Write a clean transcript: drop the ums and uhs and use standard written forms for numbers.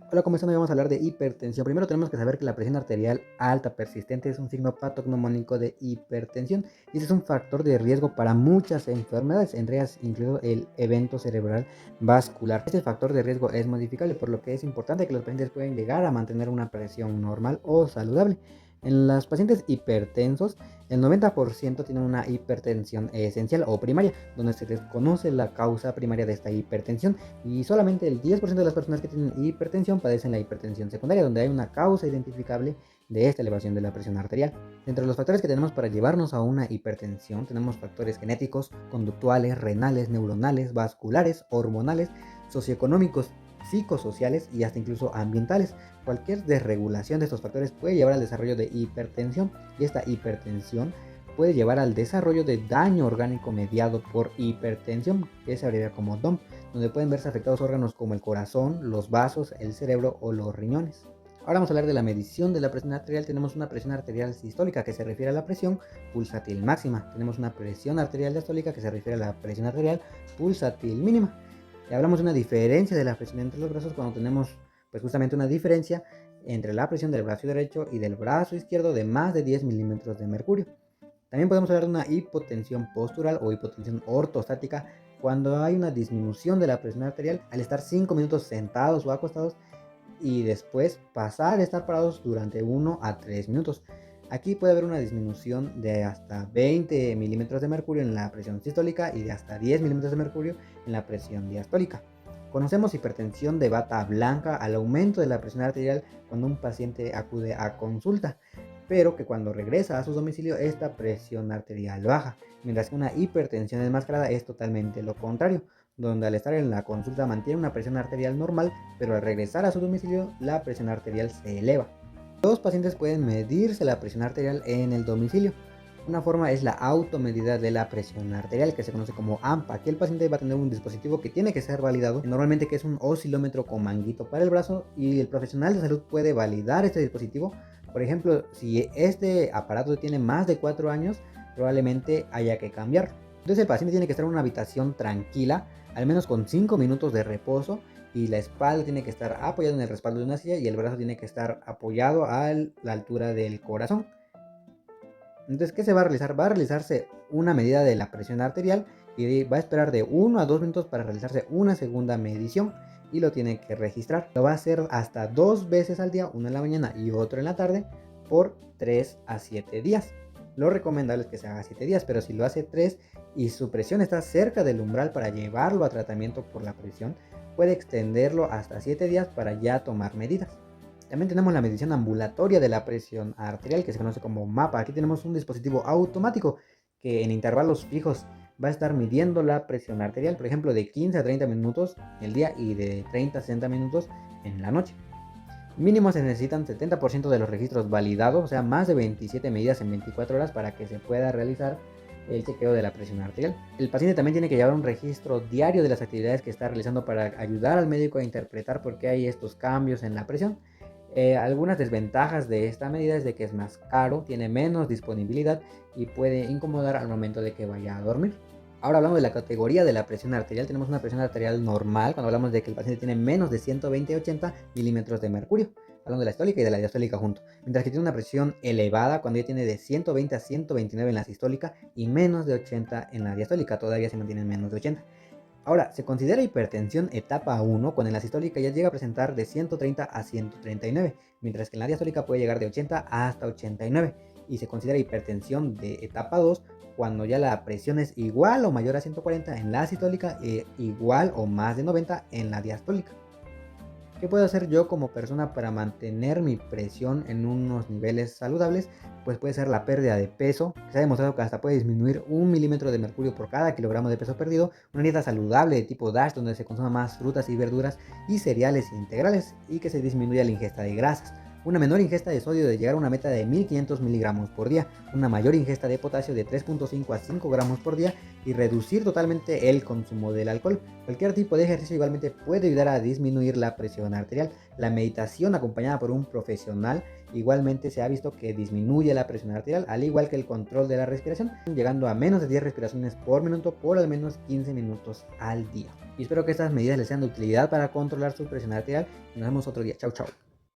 Hola, ¿cómo están? Hoy vamos a hablar de hipertensión. Primero tenemos que saber que la presión arterial alta persistente es un signo patognomónico de hipertensión y ese es un factor de riesgo para muchas enfermedades, entre ellas incluido el evento cerebral vascular. Este factor de riesgo es modificable, por lo que es importante que los pacientes pueden llegar a mantener una presión normal o saludable. En los pacientes hipertensos, el 90% tienen una hipertensión esencial o primaria, donde se desconoce la causa primaria de esta hipertensión y solamente el 10% de las personas que tienen hipertensión padecen la hipertensión secundaria, donde hay una causa identificable de esta elevación de la presión arterial. Entre los factores que tenemos para llevarnos a una hipertensión, tenemos factores genéticos, conductuales, renales, neuronales, vasculares, hormonales, socioeconómicos, psicosociales y hasta incluso ambientales. Cualquier desregulación de estos factores puede llevar al desarrollo de hipertensión y esta hipertensión puede llevar al desarrollo de daño orgánico mediado por hipertensión, que se abrevia como DOM, donde pueden verse afectados órganos como el corazón, los vasos, el cerebro o los riñones. Ahora vamos a hablar de la medición de la presión arterial. Tenemos una presión arterial sistólica que se refiere a la presión pulsatil máxima. Tenemos una presión arterial diastólica que se refiere a la presión arterial pulsatil mínima. Y hablamos de una diferencia de la presión entre los brazos cuando tenemos pues justamente una diferencia entre la presión del brazo derecho y del brazo izquierdo de más de 10 milímetros de mercurio. También podemos hablar de una hipotensión postural o hipotensión ortostática cuando hay una disminución de la presión arterial al estar 5 minutos sentados o acostados y después pasar a estar parados durante 1 a 3 minutos. Aquí puede haber una disminución de hasta 20 milímetros de mercurio en la presión sistólica y de hasta 10 milímetros de mercurio en la presión diastólica. Conocemos hipertensión de bata blanca al aumento de la presión arterial cuando un paciente acude a consulta, pero que cuando regresa a su domicilio esta presión arterial baja, mientras que una hipertensión enmascarada es totalmente lo contrario, donde al estar en la consulta mantiene una presión arterial normal, pero al regresar a su domicilio la presión arterial se eleva. Los pacientes pueden medirse la presión arterial en el domicilio. Una forma es la automedida de la presión arterial, que se conoce como AMPA. Aquí el paciente va a tener un dispositivo que tiene que ser validado, normalmente que es un oscilómetro con manguito para el brazo, y el profesional de salud puede validar este dispositivo. Por ejemplo, si este aparato tiene más de 4 años, probablemente haya que cambiarlo. Entonces el paciente tiene que estar en una habitación tranquila, al menos con 5 minutos de reposo, y la espalda tiene que estar apoyada en el respaldo de una silla y el brazo tiene que estar apoyado a la altura del corazón. Entonces, ¿qué se va a realizar? Va a realizarse una medida de la presión arterial y va a esperar de 1 a 2 minutos para realizarse una segunda medición y lo tiene que registrar. Lo va a hacer hasta 2 veces al día, uno en la mañana y otro en la tarde, por 3 a 7 días. Lo recomendable es que se haga 7 días, pero si lo hace 3 y su presión está cerca del umbral para llevarlo a tratamiento por la presión, puede extenderlo hasta 7 días para ya tomar medidas. También tenemos la medición ambulatoria de la presión arterial, que se conoce como MAPA. Aquí tenemos un dispositivo automático que en intervalos fijos va a estar midiendo la presión arterial, por ejemplo, de 15 a 30 minutos el día y de 30 a 60 minutos en la noche. Mínimo se necesitan 70% de los registros validados, o sea, más de 27 medidas en 24 horas para que se pueda realizar el chequeo de la presión arterial. El paciente también tiene que llevar un registro diario de las actividades que está realizando para ayudar al médico a interpretar por qué hay estos cambios en la presión. Algunas desventajas de esta medida es de que es más caro, tiene menos disponibilidad y puede incomodar al momento de que vaya a dormir. Ahora hablamos de la categoría de la presión arterial. Tenemos una presión arterial normal cuando hablamos de que el paciente tiene menos de 120-80 milímetros de mercurio. Hablando de la sistólica y de la diastólica junto. Mientras que tiene una presión elevada cuando ya tiene de 120 a 129 en la sistólica y menos de 80 en la diastólica. Todavía se mantiene en menos de 80. Ahora, se considera hipertensión etapa 1 cuando en la sistólica ya llega a presentar de 130 a 139, mientras que en la diastólica puede llegar de 80 hasta 89. Y se considera hipertensión de etapa 2 cuando ya la presión es igual o mayor a 140 en la sistólica e igual o más de 90 en la diastólica. ¿Qué puedo hacer yo como persona para mantener mi presión en unos niveles saludables? Pues puede ser la pérdida de peso, que se ha demostrado que hasta puede disminuir 1 milímetro de mercurio por cada kilogramo de peso perdido, una dieta saludable de tipo DASH donde se consuma más frutas y verduras y cereales integrales y que se disminuya la ingesta de grasas. una menor ingesta de sodio de llegar a una meta de 1500 miligramos por día, una mayor ingesta de potasio de 3.5 a 5 gramos por día y reducir totalmente el consumo del alcohol. Cualquier tipo de ejercicio igualmente puede ayudar a disminuir la presión arterial. La meditación acompañada por un profesional igualmente se ha visto que disminuye la presión arterial, al igual que el control de la respiración, llegando a menos de 10 respiraciones por minuto por al menos 15 minutos al día. Y espero que estas medidas les sean de utilidad para controlar su presión arterial. Nos vemos otro día. Chau, chau.